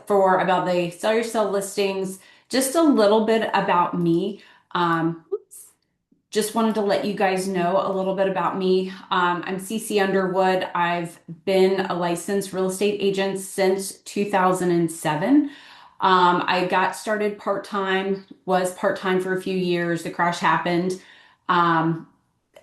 for about the sell your sell listings. Just a little bit about me. Just wanted to let you guys know a little bit about me. I'm CC Underwood. I've been a licensed real estate agent since 2007. I got started part-time, was part-time for a few years. The crash happened. Um,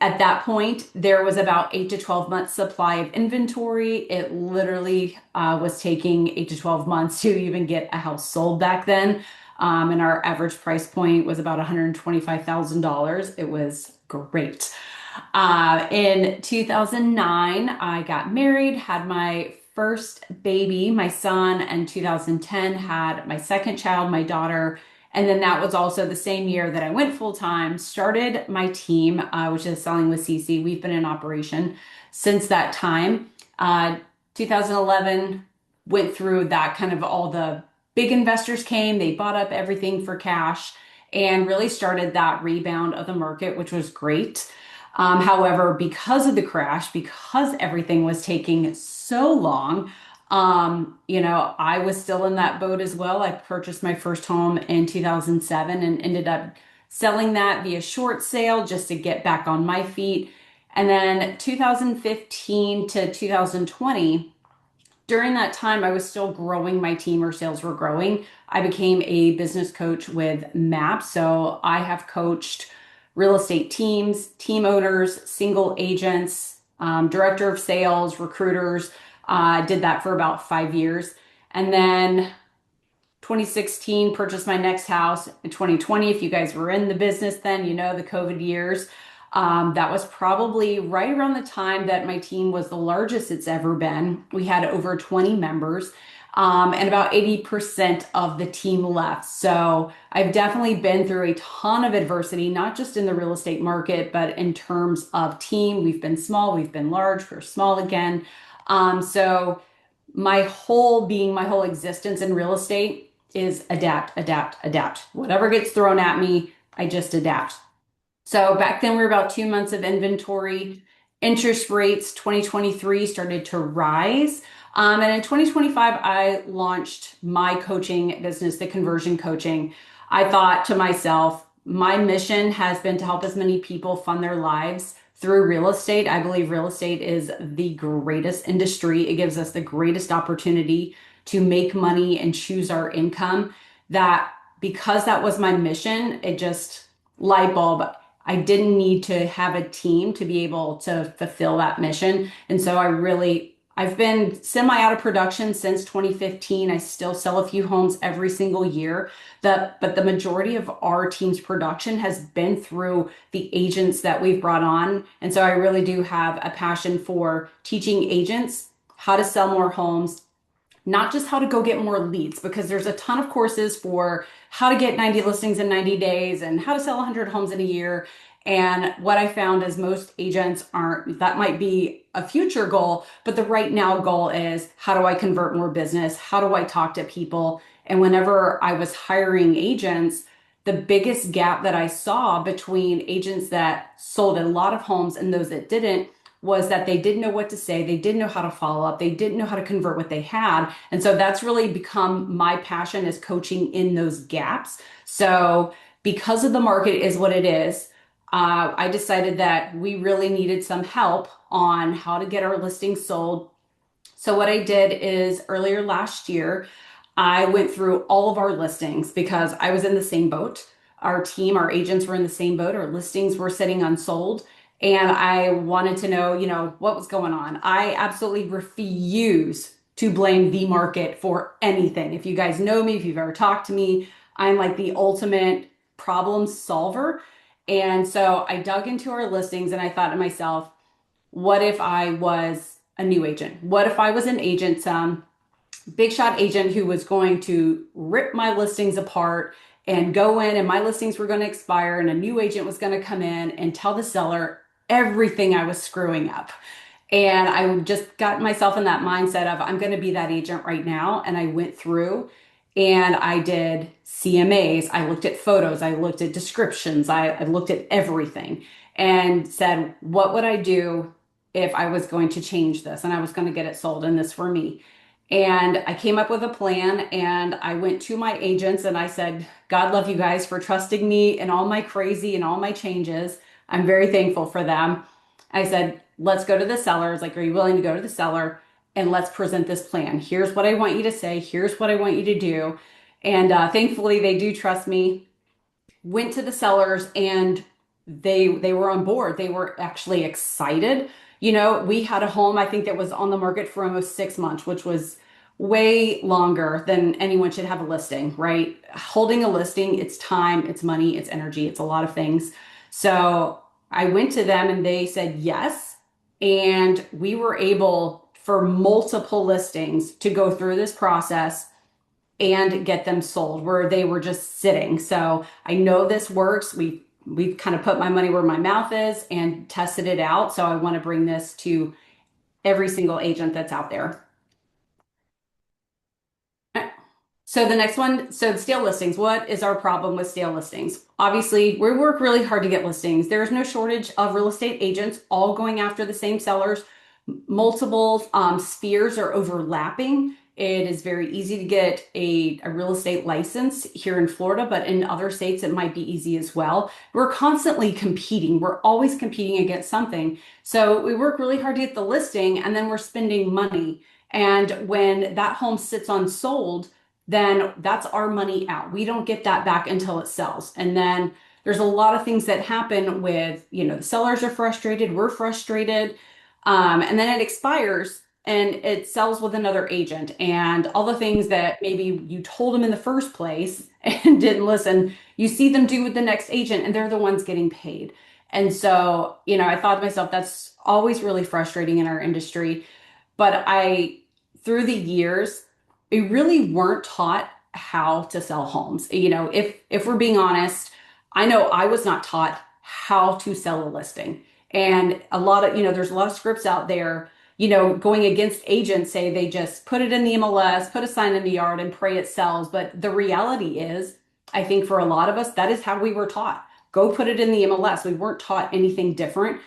at that point, there was about 8 to 12 months supply of inventory. It literally was taking 8 to 12 months to even get a house sold back then. And our average price point was about $125,000. It was great. In 2009, I got married, had my first baby, my son, and 2010 had my second child, my daughter. And then that was also the same year that I went full time, started my team, which is Selling with CC. We've been in operation since that time. 2011 went through that kind of all the big investors came, they bought up everything for cash and really started that rebound of the market, which was great. However, because of the crash, because everything was taking so long, I was still in that boat as well. I purchased my first home in 2007 and ended up selling that via short sale just to get back on my feet. And then 2015 to 2020, during that time, I was still growing my team, or sales were growing. I became a business coach with MAP. So I have coached real estate teams, team owners, single agents, director of sales, recruiters. Did that for about 5 years. And then 2016, purchased my next house. In 2020, if you guys were in the business then, you know the COVID years. That was probably right around the time that my team was the largest it's ever been. We had over 20 members, and about 80% of the team left. So I've definitely been through a ton of adversity, not just in the real estate market, but in terms of team. We've been small, we've been large, we're small again. So my whole being, my whole existence in real estate is adapt, adapt, adapt. Whatever gets thrown at me, I just adapt. So back then we were about 2 months of inventory. Interest rates 2023 started to rise. And in 2025, I launched my coaching business, the conversion coaching. I thought to myself, my mission has been to help as many people fund their lives through real estate. I believe real estate is the greatest industry. It gives us the greatest opportunity to make money and choose our income. That because that was my mission, it just light bulb. I didn't need to have a team to be able to fulfill that mission. And so I've been semi out of production since 2015. I still sell a few homes every single year. But the majority of our team's production has been through the agents that we've brought on. And so I really do have a passion for teaching agents how to sell more homes, not just how to go get more leads, because there's a ton of courses for how to get 90 listings in 90 days and how to sell 100 homes in a year. And what I found is most agents aren't, that might be a future goal, but the right now goal is how do I convert more business? How do I talk to people? And whenever I was hiring agents, the biggest gap that I saw between agents that sold a lot of homes and those that didn't was that they didn't know what to say. They didn't know how to follow up. They didn't know how to convert what they had. And so that's really become my passion, is coaching in those gaps. So because of the market is what it is, I decided that we really needed some help on how to get our listings sold. So what I did is earlier last year, I went through all of our listings because I was in the same boat. Our team, our agents were in the same boat. Our listings were sitting unsold. And I wanted to know, what was going on. I absolutely refuse to blame the market for anything. If you guys know me, if you've ever talked to me, I'm like the ultimate problem solver. And so I dug into our listings and I thought to myself, what if I was a new agent? What if I was an agent, some big shot agent who was going to rip my listings apart and go in and my listings were going to expire and a new agent was going to come in and tell the seller everything I was screwing up. And I just got myself in that mindset of I'm going to be that agent right now. And I went through and I did CMAs. I looked at photos. I looked at descriptions. I looked at everything and said, what would I do if I was going to change this and I was going to get it sold and this for me? And I came up with a plan and I went to my agents and I said, God love you guys for trusting me in all my crazy and all my changes. I'm very thankful for them. I said, let's go to the sellers. Like, are you willing to go to the seller and let's present this plan? Here's what I want you to say. Here's what I want you to do. And thankfully, they do trust me. Went to the sellers and they were on board. They were actually excited. You know, we had a home I think that was on the market for almost 6 months, which was way longer than anyone should have a listing, right? Holding a listing, it's time, it's money, it's energy, it's a lot of things. So I went to them and they said yes. And we were able for multiple listings to go through this process and get them sold where they were just sitting. So I know this works. We've kind of put my money where my mouth is and tested it out. So I want to bring this to every single agent that's out there. So the next one, so stale listings. What is our problem with stale listings? Obviously, we work really hard to get listings. There is no shortage of real estate agents all going after the same sellers. Multiple spheres are overlapping. It is very easy to get a real estate license here in Florida, but in other states it might be easy as well. We're constantly competing. We're always competing against something. So we work really hard to get the listing and then we're spending money. And when that home sits unsold, then that's our money out. We don't get that back until it sells. And then there's a lot of things that happen with, you know, the sellers are frustrated, we're frustrated, and then it expires and it sells with another agent. And all the things that maybe you told them in the first place and didn't listen, you see them do with the next agent and they're the ones getting paid. And so, you know, I thought to myself, that's always really frustrating in our industry. But through the years, we really weren't taught how to sell homes. You know, if we're being honest, I know I was not taught how to sell a listing. And a lot of, you know, there's a lot of scripts out there, you know, going against agents say they just put it in the MLS, put a sign in the yard and pray it sells. But the reality is, I think for a lot of us, that is how we were taught. Go put it in the MLS. We weren't taught anything different.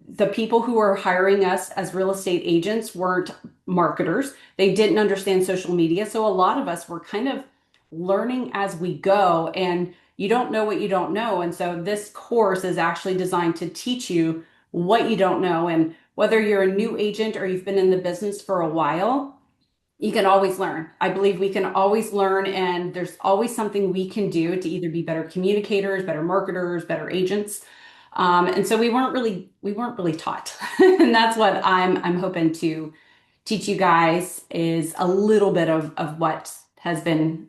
The people who are hiring us as real estate agents weren't marketers. They didn't understand social media. So a lot of us were kind of learning as we go, and you don't know what you don't know. And so this course is actually designed to teach you what you don't know. And whether you're a new agent or you've been in the business for a while, you can always learn. I believe we can always learn, and there's always something we can do to either be better communicators, better marketers, better agents. And so we weren't really taught, and that's what I'm hoping to teach you guys is a little bit of what has been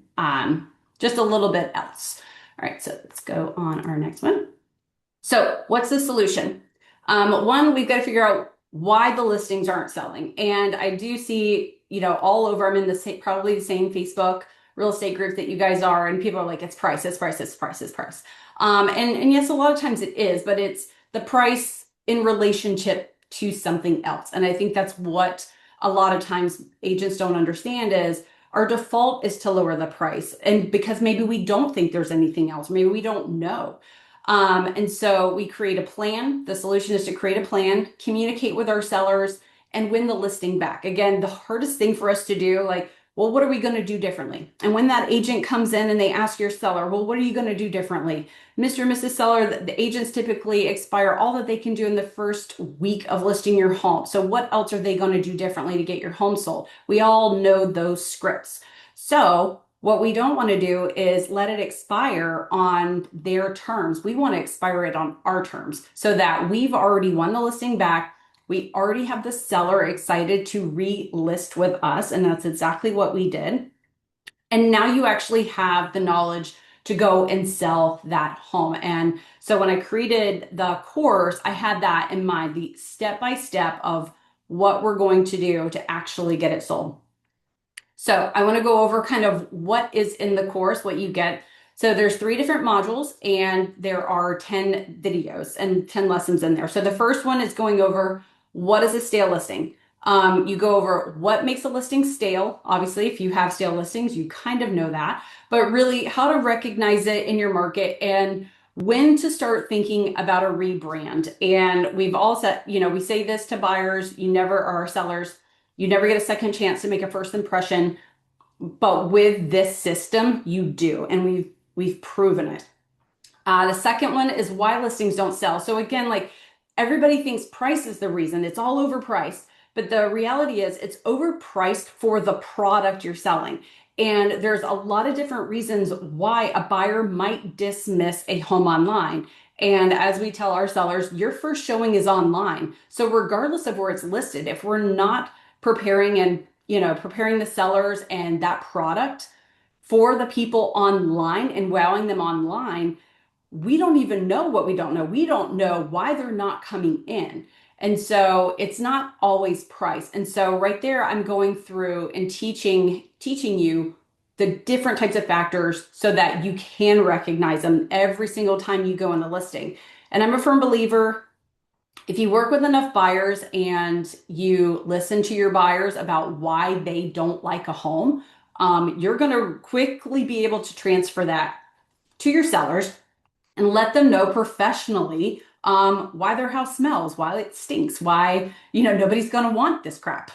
just a little bit else. All right, so let's go on our next one. So, what's the solution? One, we've got to figure out why the listings aren't selling. And I do see, you know, all over, I'm in the same, probably the same Facebook real estate group that you guys are, and people are like, it's price, it's price, it's price, it's price. And yes, a lot of times it is, but it's the price in relationship to something else. And I think that's what a lot of times agents don't understand is our default is to lower the price. And because maybe we don't think there's anything else, maybe we don't know. And so we create a plan. The solution is to create a plan, communicate with our sellers, and win the listing back. Again, the hardest thing for us to do, like, well, what are we going to do differently? And when that agent comes in and they ask your seller, well, what are you going to do differently? Mr. and Mrs. Seller, the agents typically expire all that they can do in the first week of listing your home. So what else are they going to do differently to get your home sold? We all know those scripts. So what we don't want to do is let it expire on their terms. We want to expire it on our terms so that we've already won the listing back. We already have the seller excited to relist with us, and that's exactly what we did. And now you actually have the knowledge to go and sell that home. And so when I created the course, I had that in mind, the step by step of what we're going to do to actually get it sold. So I want to go over kind of what is in the course, what you get. So there's 3 different modules and there are 10 videos and 10 lessons in there. So the first one is going over what is a stale listing. You go over what makes a listing stale. Obviously, if you have stale listings, you kind of know that, but really how to recognize it in your market and when to start thinking about a rebrand. And we've all said, you know, we say this to buyers, you never are sellers. You never get a second chance to make a first impression, but with this system, you do, and we've proven it. The second one is why listings don't sell. So again, like everybody thinks price is the reason. It's all overpriced. But the reality is it's overpriced for the product you're selling. And there's a lot of different reasons why a buyer might dismiss a home online. And as we tell our sellers, your first showing is online. So regardless of where it's listed, if we're not preparing and, preparing the sellers and that product for the people online and wowing them online, we don't even know what we don't know. We don't know why they're not coming in. And so it's not always price. And so right there, I'm going through and teaching you the different types of factors so that you can recognize them every single time you go in the listing. And I'm a firm believer, if you work with enough buyers and you listen to your buyers about why they don't like a home, you're going to quickly be able to transfer that to your sellers and let them know professionally why their house smells, why it stinks, why, nobody's going to want this crap.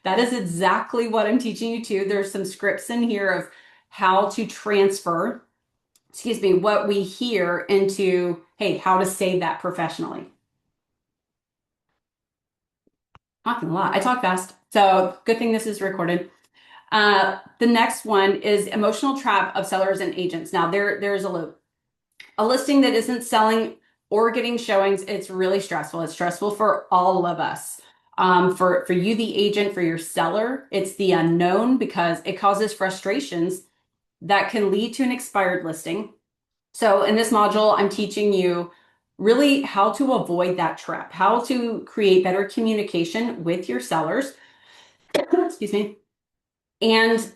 That is exactly what I'm teaching you too. There's some scripts in here of how to transfer, what we hear into, hey, how to say that professionally. Not gonna lie, I talk fast. So good thing this is recorded. The next one is emotional trap of sellers and agents. Now there's a loop. A listing that isn't selling or getting showings, it's really stressful. It's stressful for all of us. For you, the agent, for your seller, it's the unknown because it causes frustrations that can lead to an expired listing. So in this module, I'm teaching you really how to avoid that trap, how to create better communication with your sellers, excuse me, and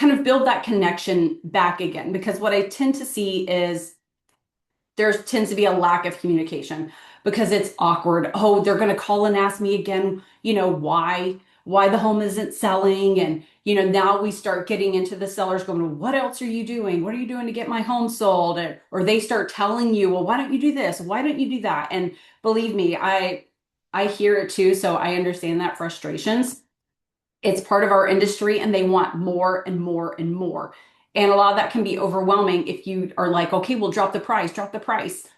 kind of build that connection back again. Because what I tend to see is there tends to be a lack of communication because it's awkward. Oh, they're going to call and ask me again, why the home isn't selling. And, now we start getting into the sellers going, what else are you doing? What are you doing to get my home sold? Or they start telling you, well, why don't you do this? Why don't you do that? And believe me, I hear it too. So I understand that frustrations. It's part of our industry and they want more and more and more. And a lot of that can be overwhelming if you are like, okay, we'll drop the price, drop the price.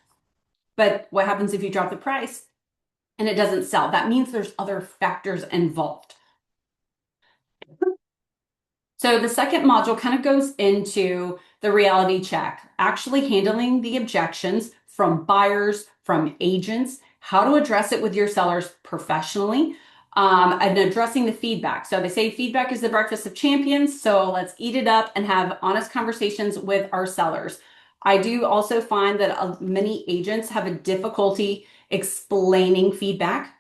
But what happens if you drop the price and it doesn't sell? That means there's other factors involved. So the second module kind of goes into the reality check, actually handling the objections from buyers, from agents, how to address it with your sellers professionally, and addressing the feedback. So they say feedback is the breakfast of champions. So let's eat it up and have honest conversations with our sellers. I do also find that many agents have a difficulty explaining feedback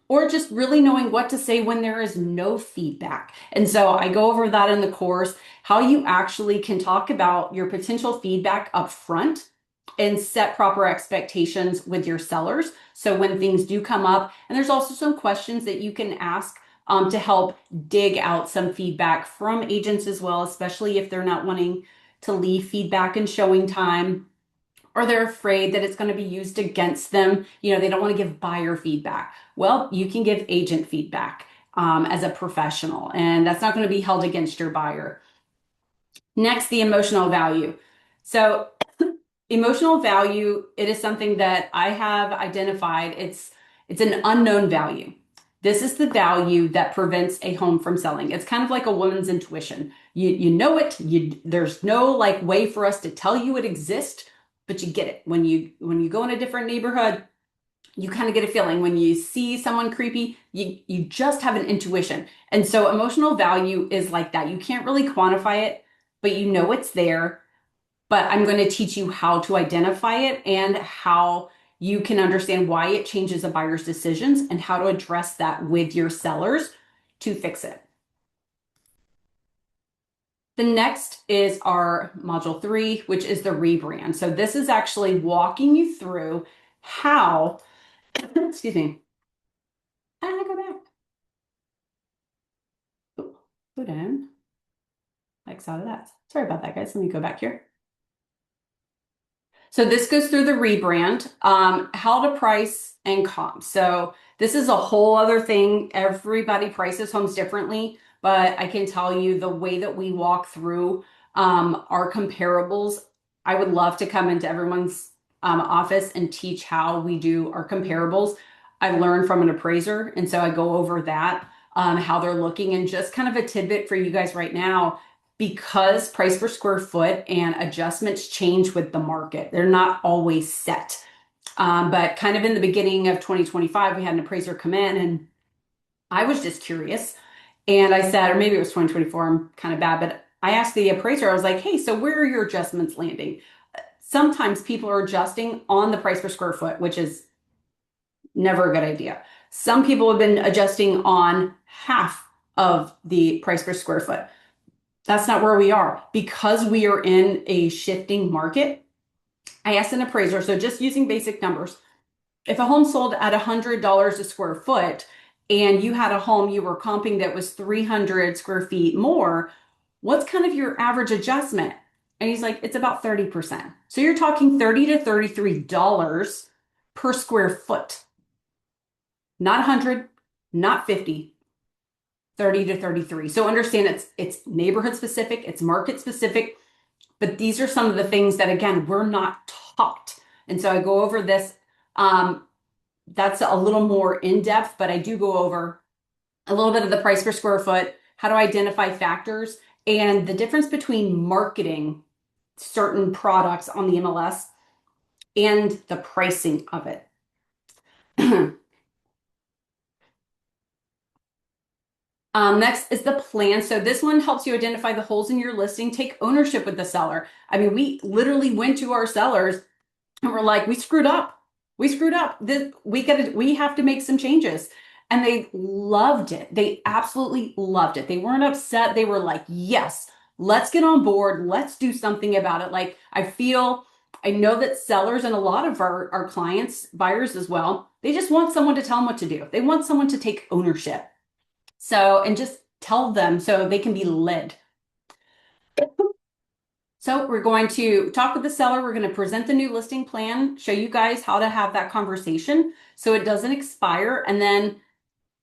or just really knowing what to say when there is no feedback. And so I go over that in the course, how you actually can talk about your potential feedback up front and set proper expectations with your sellers. So when things do come up, and there's also some questions that you can ask to help dig out some feedback from agents as well, especially if they're not wanting to leave feedback in showing time or they're afraid that it's going to be used against them. They don't want to give buyer feedback. Well, you can give agent feedback as a professional, and that's not going to be held against your buyer. Next, the emotional value. So emotional value, it is something that I have identified. It's an unknown value. This is the value that prevents a home from selling. It's kind of like a woman's intuition. You know it. There's no like way for us to tell you it exists, but you get it. When you go in a different neighborhood, you kind of get a feeling. When you see someone creepy, you just have an intuition. And so emotional value is like that. You can't really quantify it, but you know it's there. But I'm going to teach you how to identify it and how you can understand why it changes a buyer's decisions and how to address that with your sellers to fix it. The next is our module 3, which is the rebrand. So this is actually walking you through how, excuse me, I go back. Oh, go down. X out of that. Sorry about that, guys. Let me go back here. So this goes through the rebrand, how to price and comp. So this is a whole other thing. Everybody prices homes differently, but I can tell you the way that we walk through our comparables. I would love to come into everyone's office and teach how we do our comparables. I learned from an appraiser, and so I go over that, how they're looking, and just kind of a tidbit for you guys right now because price per square foot and adjustments change with the market. They're not always set. But kind of in the beginning of 2025, we had an appraiser come in and I was just curious. And I said, or maybe it was 2024, I'm kind of bad, but I asked the appraiser, I was like, hey, so where are your adjustments landing? Sometimes people are adjusting on the price per square foot, which is never a good idea. Some people have been adjusting on half of the price per square foot. That's not where we are. Because we are in a shifting market, I asked an appraiser, so just using basic numbers, if a home sold at $100 a square foot and you had a home you were comping that was 300 square feet more, what's kind of your average adjustment? And he's like, it's about 30%. So you're talking $30 to $33 per square foot. Not 100, not 50, 30 to 33. So understand it's neighborhood specific, it's market specific, but these are some of the things that again, we're not taught. And so I go over this. That's a little more in depth, but I do go over a little bit of the price per square foot, how to identify factors, and the difference between marketing certain products on the MLS and the pricing of it. Next is the plan. So this one helps you identify the holes in your listing, take ownership with the seller. I mean, we literally went to our sellers and we're like, we screwed up. We screwed up. We have to make some changes. And they loved it. They absolutely loved it. They weren't upset. They were like, yes, let's get on board. Let's do something about it. Like I know that sellers and a lot of our clients, buyers as well, they just want someone to tell them what to do. They want someone to take ownership. So, and just tell them so they can be led. So we're going to talk with the seller. We're going to present the new listing plan, show you guys how to have that conversation so it doesn't expire, and then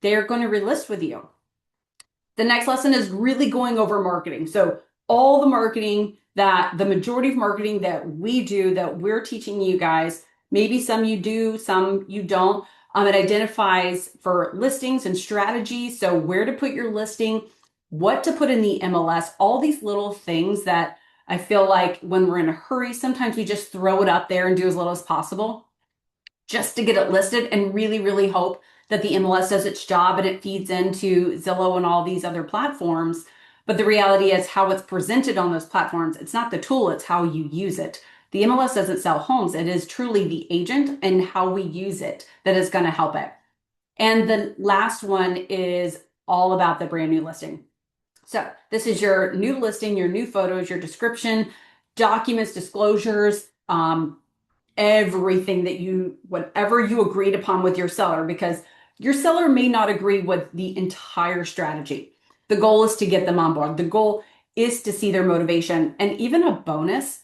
they're going to relist with you. The next lesson is really going over marketing. So all the marketing the majority of marketing that we do, that we're teaching you guys, maybe some you do, some you don't. It identifies for listings and strategies. So where to put your listing, what to put in the MLS, all these little things that I feel like when we're in a hurry, sometimes we just throw it up there and do as little as possible just to get it listed and really, really hope that the MLS does its job and it feeds into Zillow and all these other platforms. But the reality is how it's presented on those platforms. It's not the tool, it's how you use it. The MLS doesn't sell homes. It is truly the agent and how we use it that is going to help it. And the last one is all about the brand new listing. So this is your new listing, your new photos, your description, documents, disclosures, everything whatever you agreed upon with your seller, because your seller may not agree with the entire strategy. The goal is to get them on board. The goal is to see their motivation. And even a bonus,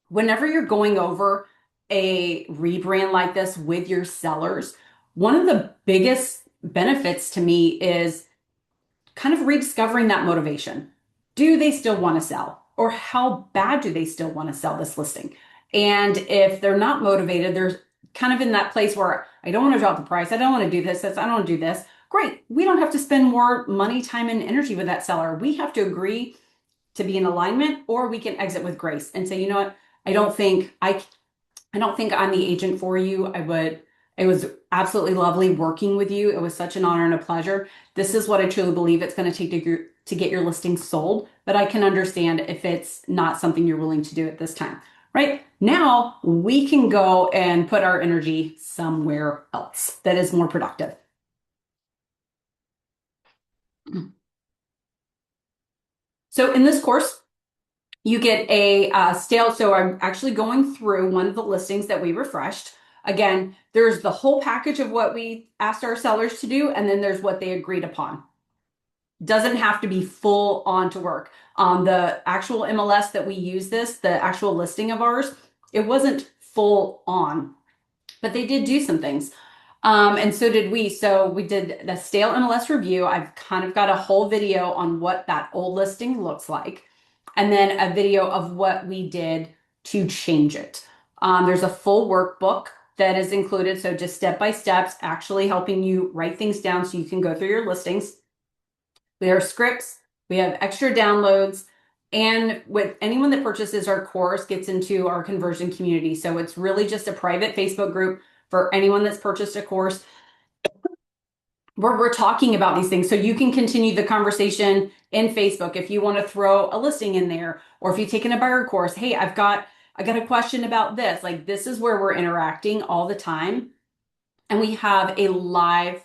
whenever you're going over a rebrand like this with your sellers, one of the biggest benefits to me is kind of rediscovering that motivation. Do they still want to sell? Or how bad do they still want to sell this listing? And if they're not motivated, there's kind of in that place where I don't want to drop the price. I don't want to do this. I don't want to do this. Great. We don't have to spend more money, time, and energy with that seller. We have to agree to be in alignment, or we can exit with grace and say, you know what? I don't think I'm the agent for you. It was absolutely lovely working with you. It was such an honor and a pleasure. This is what I truly believe it's going to take to get your listing sold, but I can understand if it's not something you're willing to do at this time. Right now, we can go and put our energy somewhere else that is more productive. So in this course, you get a stale. So I'm actually going through one of the listings that we refreshed. Again, there's the whole package of what we asked our sellers to do, and then there's what they agreed upon. Doesn't have to be full on to work. The actual MLS that we use the actual listing of ours, It wasn't full on, but they did do some things. And so did we. So we did the stale MLS review. I've kind of got a whole video on what that old listing looks like, and then a video of what we did to change it. There's a full workbook that is included. So just step by steps, actually helping you write things down so you can go through your listings. We have scripts, we have extra downloads, and with anyone that purchases our course gets into our conversion community. So it's really just a private Facebook group for anyone that's purchased a course where we're talking about these things. So you can continue the conversation in Facebook if you want to throw a listing in there, or if you've taken a buyer course, hey, I got a question about this. Like, this is where we're interacting all the time. And we have a live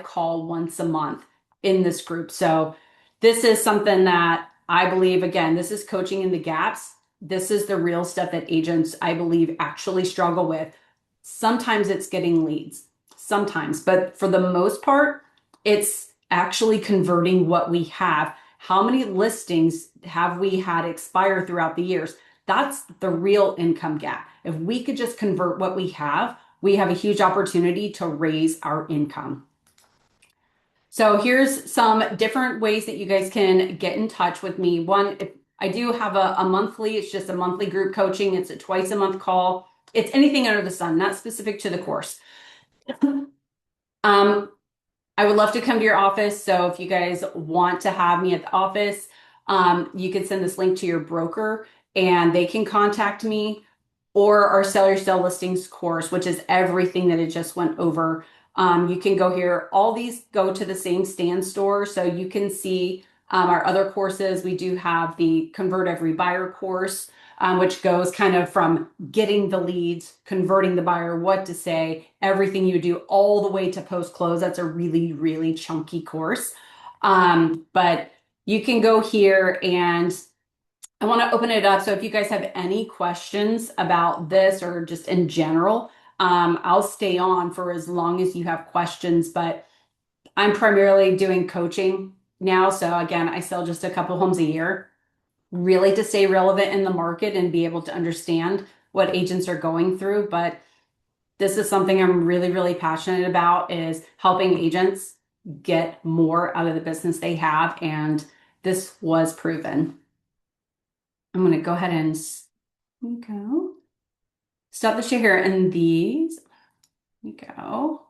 call once a month in this group. So this is something that I believe, again, this is coaching in the gaps. This is the real stuff that agents, I believe, actually struggle with. Sometimes it's getting leads, sometimes, but for the most part, it's actually converting what we have. How many listings have we had expire throughout the years? That's the real income gap. If we could just convert what we have a huge opportunity to raise our income. So here's some different ways that you guys can get in touch with me. One, I do have a monthly, it's just a monthly group coaching. It's a twice a month call. It's anything under the sun, not specific to the course. I would love to come to your office. So if you guys want to have me at the office, you can send this link to your broker and they can contact me, or our Sell Your Sale Listings course, which is everything that it just went over. You can go here. All these go to the same stand store. So you can see our other courses. We do have the Convert Every Buyer course, which goes kind of from getting the leads, converting the buyer, what to say, everything you do, all the way to post close. That's a really, really chunky course. But you can go here, and I want to open it up. So if you guys have any questions about this or just in general, I'll stay on for as long as you have questions, but I'm primarily doing coaching now. So again, I sell just a couple homes a year, really to stay relevant in the market and be able to understand what agents are going through. But this is something I'm really, really passionate about, is helping agents get more out of the business they have. And this was proven. I'm going to go ahead and go. Stop the share here, and these, we go.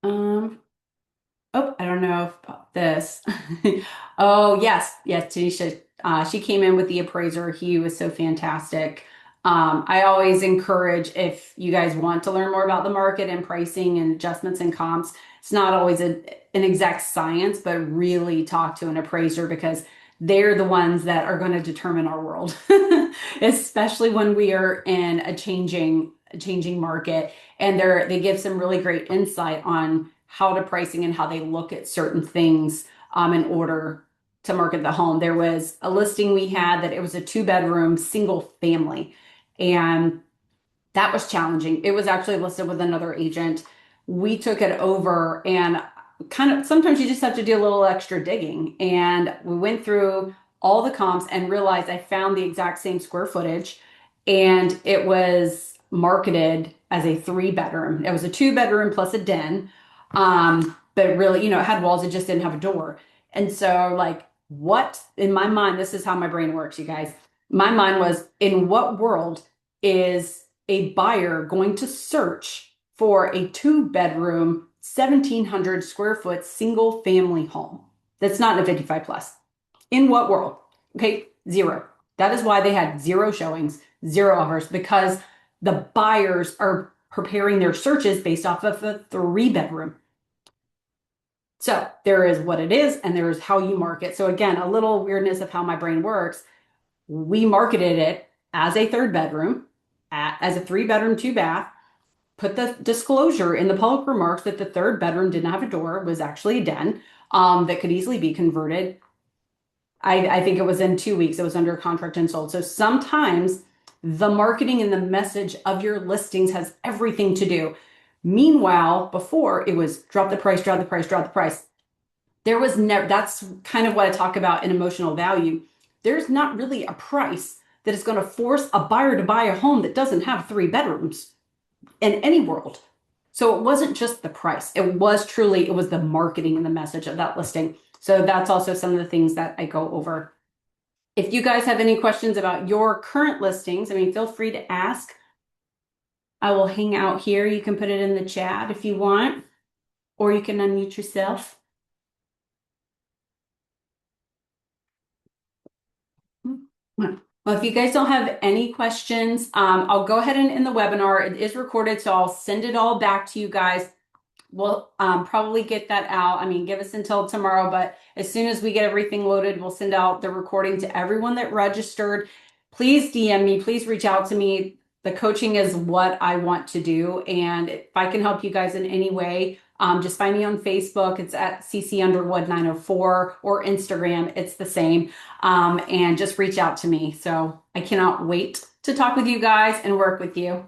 Oh, I don't know if this. Oh, yes, Tanisha. She came in with the appraiser. He was so fantastic. I always encourage, if you guys want to learn more about the market and pricing and adjustments and comps, it's not always an exact science, but really talk to an appraiser, because they're the ones that are going to determine our world, especially when we are in a changing market. And they give some really great insight on how to pricing and how they look at certain things in order to market the home. There was a listing we had that it was a 2-bedroom single family, and that was challenging. It was actually listed with another agent. We took it over, and kind of sometimes you just have to do a little extra digging. And we went through all the comps and realized I found the exact same square footage, and it was marketed as a 3-bedroom. It was a 2-bedroom plus a den. But really, it had walls, it just didn't have a door. And so, like, what in my mind, this is how my brain works, you guys. My mind was, in what world is a buyer going to search for a 2-bedroom, 1,700 square foot single family home that's not in a 55 plus? In what world? Okay, zero. That is why they had 0 showings, 0 offers, because the buyers are preparing their searches based off of a 3-bedroom. So there is what it is, and there is how you market. So again, a little weirdness of how my brain works. We marketed it as a 3rd bedroom, as a 3-bedroom, 2-bath, put the disclosure in the public remarks that the 3rd bedroom didn't have a door, was actually a den that could easily be converted. I think it was in 2 weeks, it was under contract and sold. So sometimes the marketing and the message of your listings has everything to do. Meanwhile, before, it was drop the price, drop the price, drop the price. There was never, that's kind of what I talk about in emotional value. there's not really a price that is going to force a buyer to buy a home that doesn't have 3 bedrooms in any world. So it wasn't just the price. It was the marketing and the message of that listing. So that's also some of the things that I go over. If you guys have any questions about your current listings, I mean, feel free to ask. I will hang out here. You can put it in the chat if you want, or you can unmute yourself. Well, if you guys don't have any questions, I'll go ahead and end the webinar. It is recorded, so I'll send it all back to you guys. We'll probably get that out. I mean, give us until tomorrow, but as soon as we get everything loaded, we'll send out the recording to everyone that registered. Please DM me. Please reach out to me. The coaching is what I want to do. And if I can help you guys in any way, just find me on Facebook. It's at CC_Underwood 904 or Instagram. It's the same. And just reach out to me. So I cannot wait to talk with you guys and work with you.